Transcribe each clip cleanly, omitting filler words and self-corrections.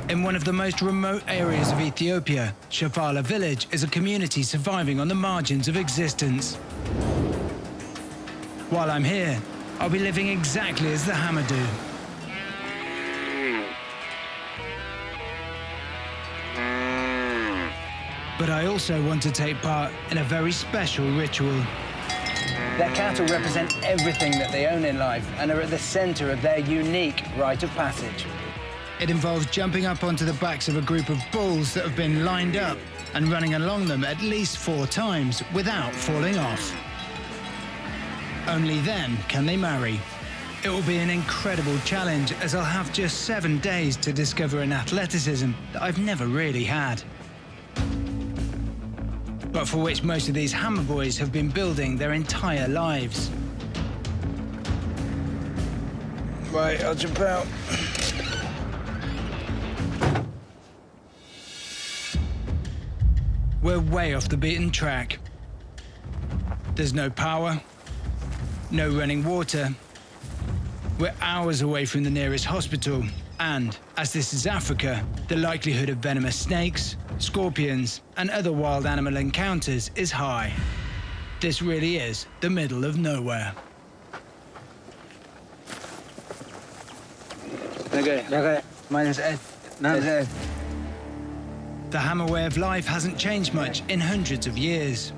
In one of the most remote areas of Ethiopia, Šafala village is a community surviving on the margins of existence. While I'm here, I'll be living exactly as the Hamar do. But I also want to take part in a very special ritual. Their cattle represent everything that they own in life and are at the center of their unique rite of passage. It involves jumping up onto the backs of a group of bulls that have been lined up and running along them at least 4 times without falling off. Only then can they marry. It will be an incredible challenge, as I'll have just 7 days to discover an athleticism that I've never really had, but for which most of these Hamar boys have been building their entire lives. Right, I'll jump out. We're way off the beaten track. There's no power, no running water. We're hours away from the nearest hospital, and as this is Africa, the likelihood of venomous snakes, scorpions, and other wild animal encounters is high. This really is the middle of nowhere. Okay. My name's Ed. Ed. The Hamar way of life hasn't changed much in hundreds of years.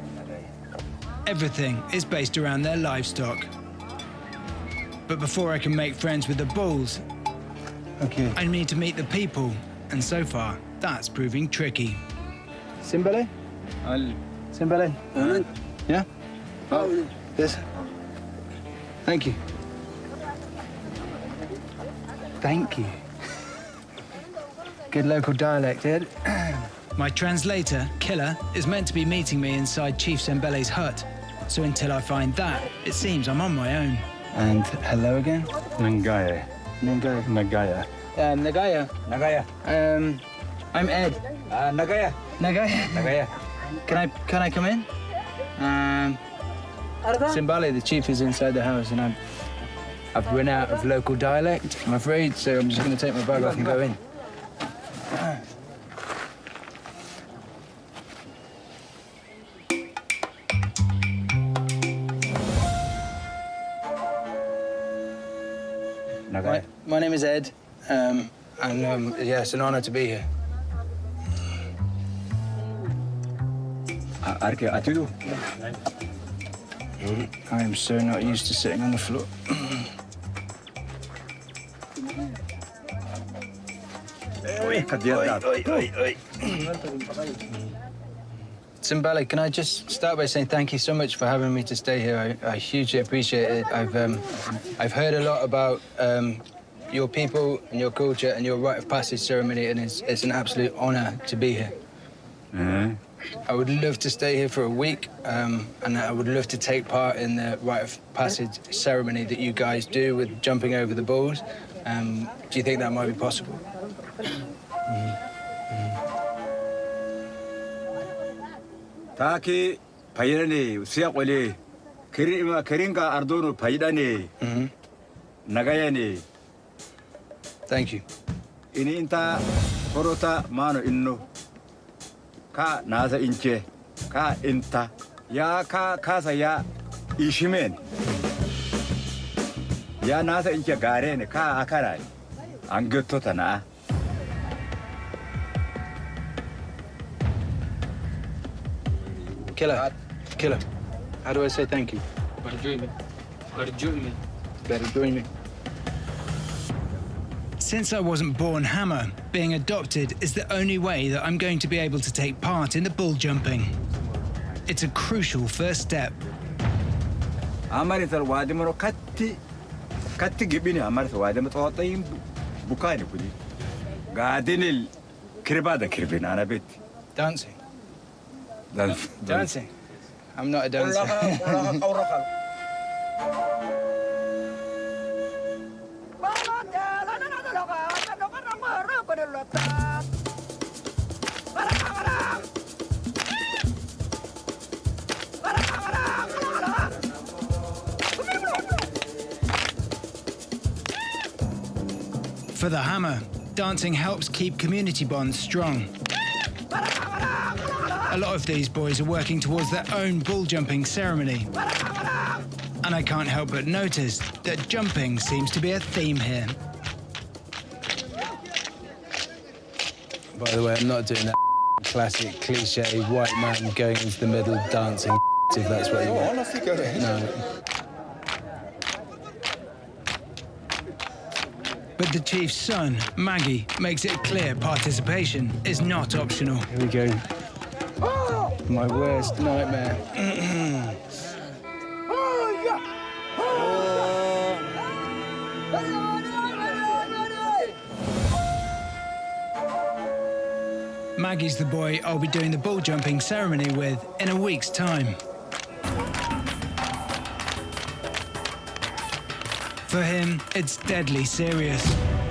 Everything is based around their livestock. But before I can make friends with the bulls, I need to meet the people, and so far, that's proving tricky. Simbalom? Simbalom? Yeah? Oh, yes. Thank you. Thank you. Good local dialect, Ed. My translator, Killer, is meant to be meeting me inside Chief Sembele's hut. So until I find that, it seems I'm on my own. And hello again? Nangaya. Nagaya. Nagaya. I'm Ed. Nagaya. Nagaya. Can I come in? Simbalom, the chief, is inside the house, and I've run out of local dialect, I'm afraid, so I'm just going to take my bag off and go in. My name is Ed, and yeah, it's an honor to be here. I am so not used to sitting on the floor. Simbalom, can I just start by saying thank you so much for having me to stay here. I hugely appreciate it. I've heard a lot about your people and your culture and your rite of passage ceremony, and it's an absolute honor to be here. I would love to stay here for a week, and I would love to take part in the rite of passage ceremony that you guys do with jumping over the bulls. Do you think that might be possible? Taki payidani siya kweli keringa ardono payidani nagayani. Thank you. Ini inta korota mano inno ka nasa inche ka inta ya ka kasa ya ishimen ya nasa inche gare ne ka akara angetota na. Killer. How do I say thank you? Better join me. Since I wasn't born Hamar, being adopted is the only way that I'm going to be able to take part in the bull jumping. It's a crucial first step. Amarital wadimoro katti gibini amarital wadimoro totayin bukani kudi. Gadinil kirbada kirbina anabit. Dancing. Dancing? I'm not a dancer. For the Hamar, dancing helps keep community bonds strong. A lot of these boys are working towards their own bull jumping ceremony. And I can't help but notice that jumping seems to be a theme here. By the way, I'm not doing that classic cliche white man going into the middle dancing if that's what you want. No. But the chief's son, Maggie, makes it clear participation is not optional. Here we go. My worst nightmare. Maggie's the boy I'll be doing the bull jumping ceremony with in a week's time. For him, it's deadly serious.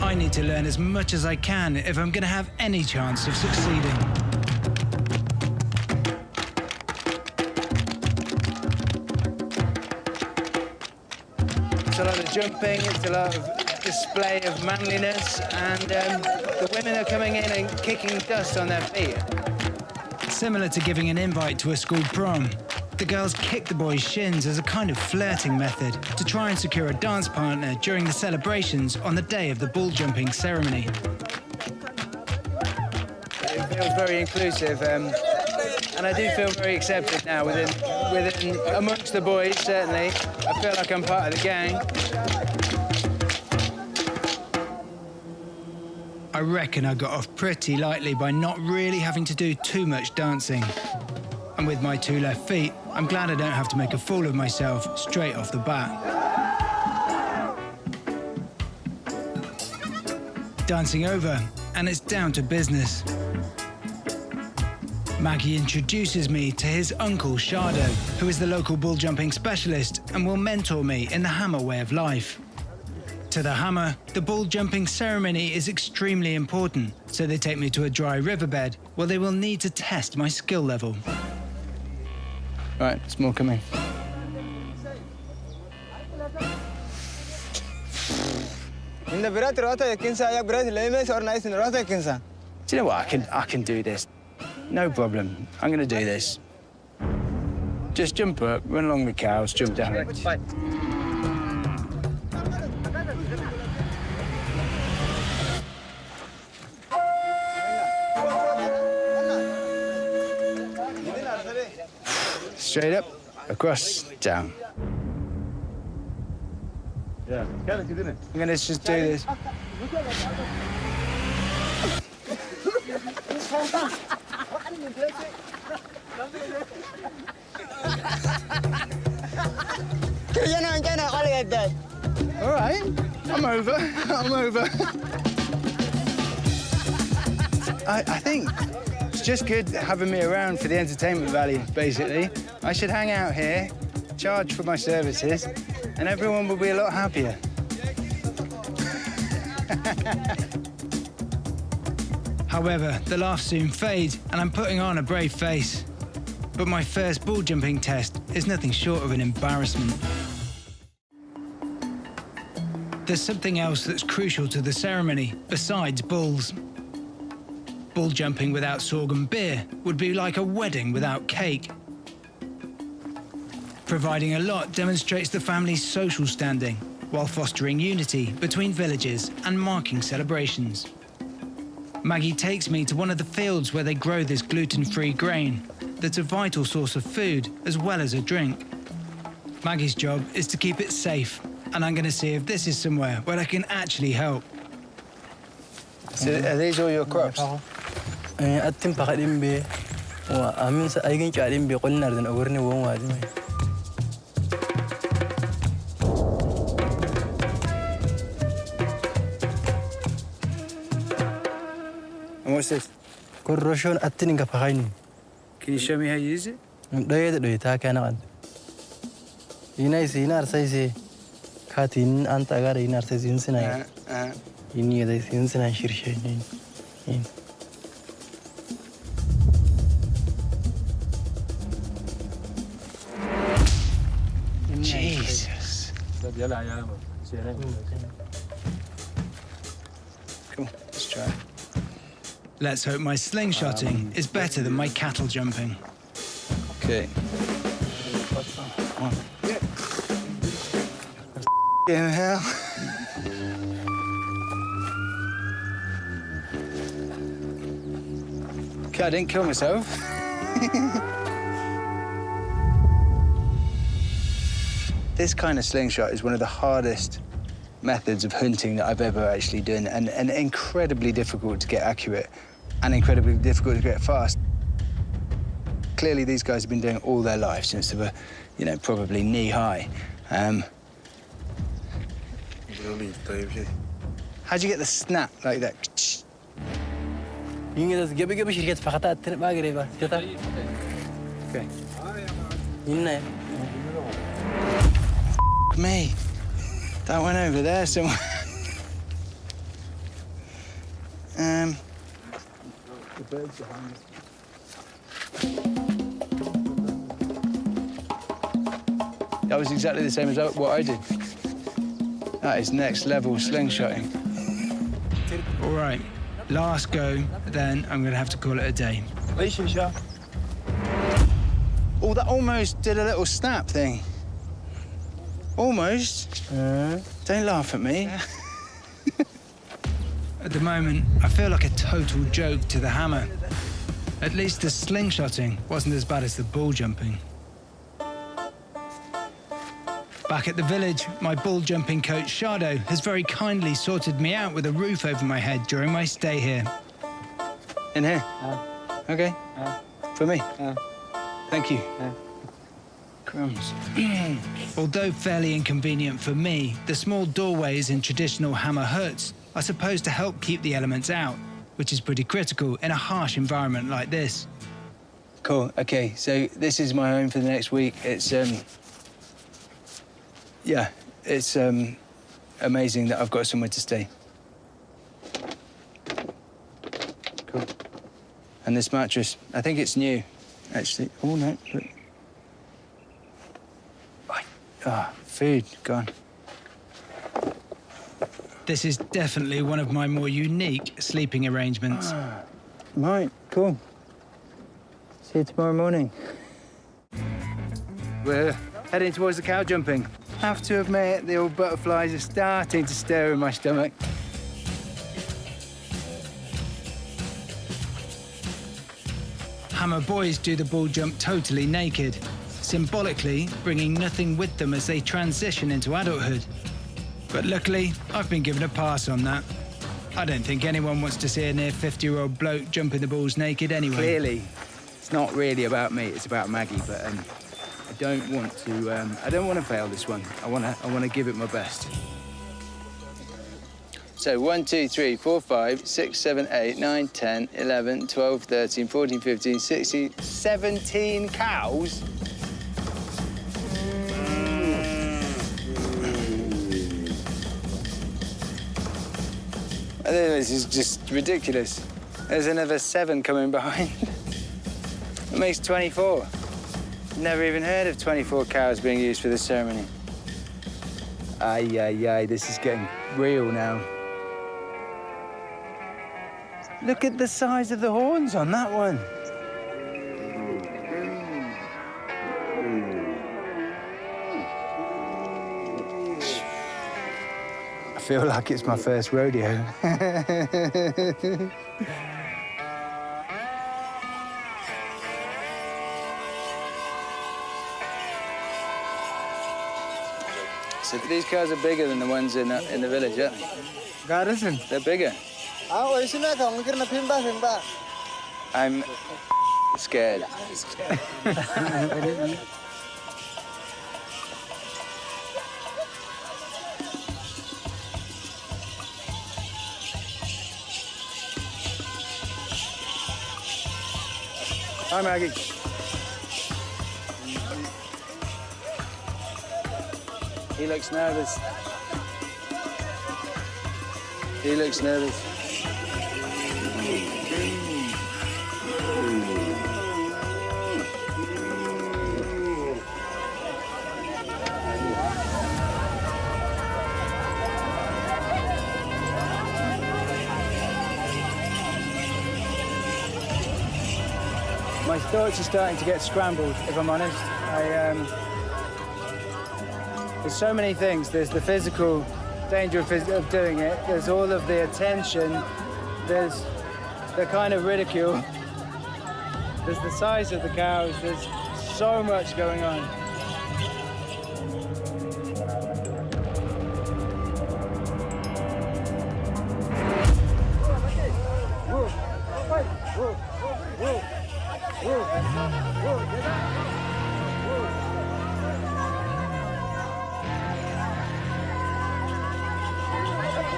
I need to learn as much as I can if I'm going to have any chance of succeeding. It's a lot of jumping, it's a lot of display of manliness, and the women are coming in and kicking dust on their feet. Similar to giving an invite to a school prom, the girls kick the boys' shins as a kind of flirting method to try and secure a dance partner during the celebrations on the day of the bull jumping ceremony. It feels very inclusive, and I do feel very accepted now within amongst the boys, certainly. I feel like I'm part of the gang. I reckon I got off pretty lightly by not really having to do too much dancing. And with my two left feet, I'm glad I don't have to make a fool of myself straight off the bat. Dancing over, and it's down to business. Maggie introduces me to his uncle, Shardo, who is the local bull jumping specialist and will mentor me in the Hamar way of life. To the Hamar, the bull jumping ceremony is extremely important, so they take me to a dry riverbed where they will need to test my skill level. Right, there's more coming. Do you know what? I can do this. No problem. I'm going to do this. Just jump up, run along the cows, jump down. Straight up, across, down. Yeah, I'm going to just do this. All right, I'm over. I think it's just good having me around for the entertainment value, basically. I should hang out here, charge for my services, and everyone will be a lot happier. However, the laughs soon fade, and I'm putting on a brave face. But my first bull jumping test is nothing short of an embarrassment. There's something else that's crucial to the ceremony, besides bulls. Bull jumping without sorghum beer would be like a wedding without cake. Providing a lot demonstrates the family's social standing, while fostering unity between villages and marking celebrations. Maggie takes me to one of the fields where they grow this gluten-free grain that's a vital source of food as well as a drink. Maggie's job is to keep it safe, and I'm going to see if this is somewhere where I can actually help. So are these all your crops? And what's this? Can you show me how you use it? Jesus. Come on, let's try. try. Let's hope my slingshotting is better than my cattle jumping. Okay. Yeah, hell. Okay, I didn't kill myself. This kind of slingshot is one of the hardest methods of hunting that I've ever actually done, and incredibly difficult to get accurate and incredibly difficult to get fast. Clearly, these guys have been doing it all their life since they were, you know, probably knee-high. How'd you get the snap like that? Okay. Me. That went over there somewhere. That was exactly the same as what I did. That is next level slingshotting. All right, last go, then I'm gonna have to call it a day. Oh, that almost did a little snap thing. Almost. Don't laugh at me. At the moment, I feel like a total joke to the hammer. At least the slingshotting wasn't as bad as the bull jumping. Back at the village, my bull jumping coach, Shado, has very kindly sorted me out with a roof over my head during my stay here. In here? Okay. For me? Thank you. Crumbs. Although fairly inconvenient for me, the small doorways in traditional Hamar huts are supposed to help keep the elements out, which is pretty critical in a harsh environment like this. Cool. Okay, so this is my home for the next week. It's yeah, it's amazing that I've got somewhere to stay. Cool. And this mattress, I think it's new, actually. Oh no, look. Food gone. This is definitely one of my more unique sleeping arrangements. Right, cool. See you tomorrow morning. We're heading towards the cow jumping. Have to admit, the old butterflies are starting to stir in my stomach. Hamar boys do the bull jump totally naked, symbolically bringing nothing with them as they transition into adulthood. But luckily, I've been given a pass on that. I don't think anyone wants to see a near 50-year-old bloke jumping the bulls naked anyway. Clearly, it's not really about me, it's about Maggie, but I don't want to fail this one. I want to give it my best. So 1, 2, 3, 4, 5, 6, 7, 8, 9, 10, 11, 12, 13, 14, 15, 16, 17 cows? I think this is just ridiculous. There's another 7 coming behind. It makes 24. Never even heard of 24 cows being used for this ceremony. Ay, ay, ay, this is getting real now. Look at the size of the horns on that one. I feel like it's my first rodeo. So these cows are bigger than the ones in the village, yeah? Garrison. They're bigger. I'm scared. Hi, Maggie. He looks nervous. He looks nervous. My thoughts are starting to get scrambled, if I'm honest. There's so many things. There's the physical danger of doing it. There's all of the attention. There's the kind of ridicule. There's the size of the cows. There's so much going on.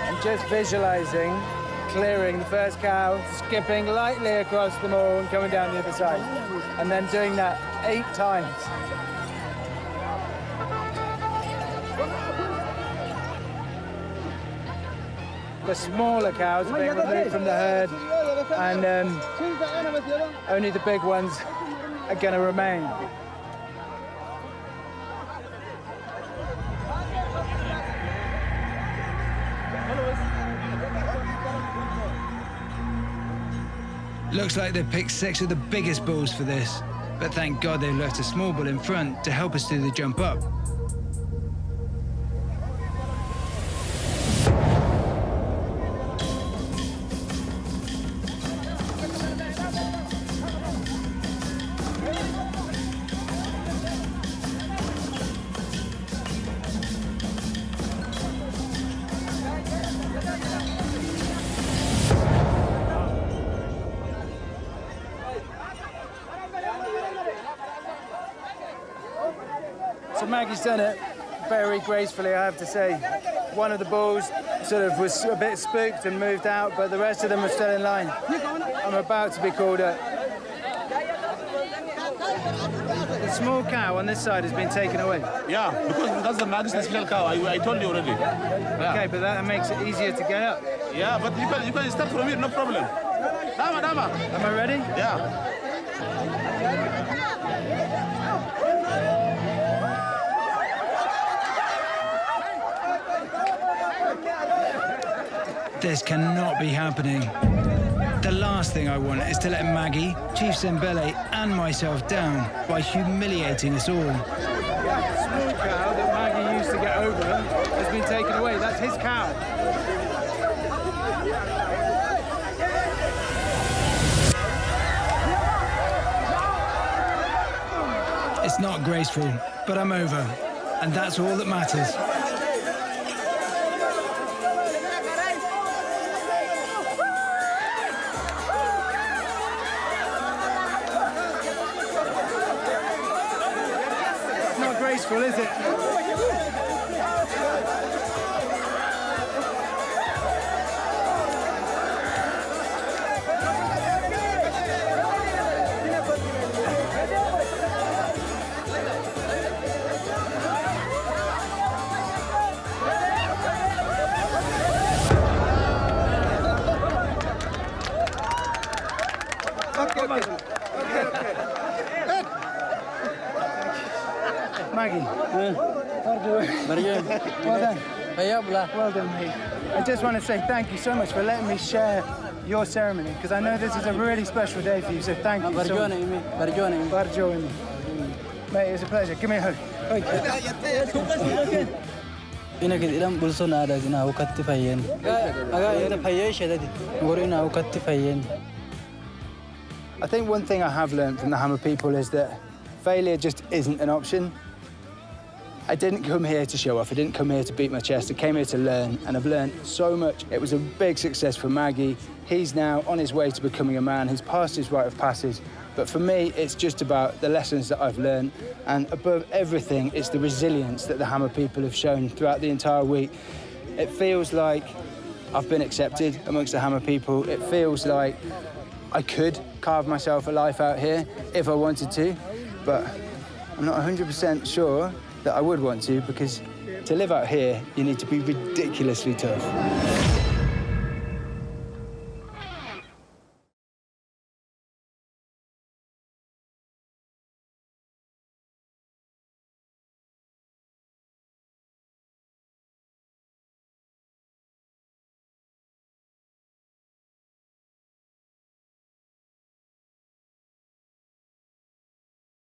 I'm just visualizing clearing the first cow, skipping lightly across the moor and coming down the other side, and then doing that 8 times. The smaller cows are being removed from the herd, and only the big ones are going to remain. Looks like they've picked 6 of the biggest bulls for this, but thank God they've left a small bull in front to help us do the jump up. So Maggie's done it very gracefully, I have to say. One of the bulls sort of was a bit spooked and moved out, but the rest of them are still in line. I'm about to be called up. The small cow on this side has been taken away. Yeah, because that's the maddest small cow. I told you already. Yeah. Okay, but that makes it easier to get up. Yeah, but you can start from here, no problem. Dama. Am I ready? Yeah. This cannot be happening. The last thing I want is to let Maggie, Chief Simbele, and myself down by humiliating us all. The small cow that Maggie used to get over has been taken away. That's his cow. It's not graceful, but I'm over, and that's all that matters. Graceful, is it? Maggie, well done. Well done, mate. I just want to say thank you so much for letting me share your ceremony, because I know this is a really special day for you, so thank you so much. Mate, it was a pleasure. Give me a hug. I think one thing I have learned from the Hamar people is that failure just isn't an option. I didn't come here to show off. I didn't come here to beat my chest. I came here to learn, and I've learned so much. It was a big success for Maggie. He's now on his way to becoming a man. He's passed his rite of passage. But for me, it's just about the lessons that I've learned. And above everything, it's the resilience that the Hamar people have shown throughout the entire week. It feels like I've been accepted amongst the Hamar people. It feels like I could carve myself a life out here if I wanted to, but I'm not 100% sure that I would want to, because to live out here, you need to be ridiculously tough.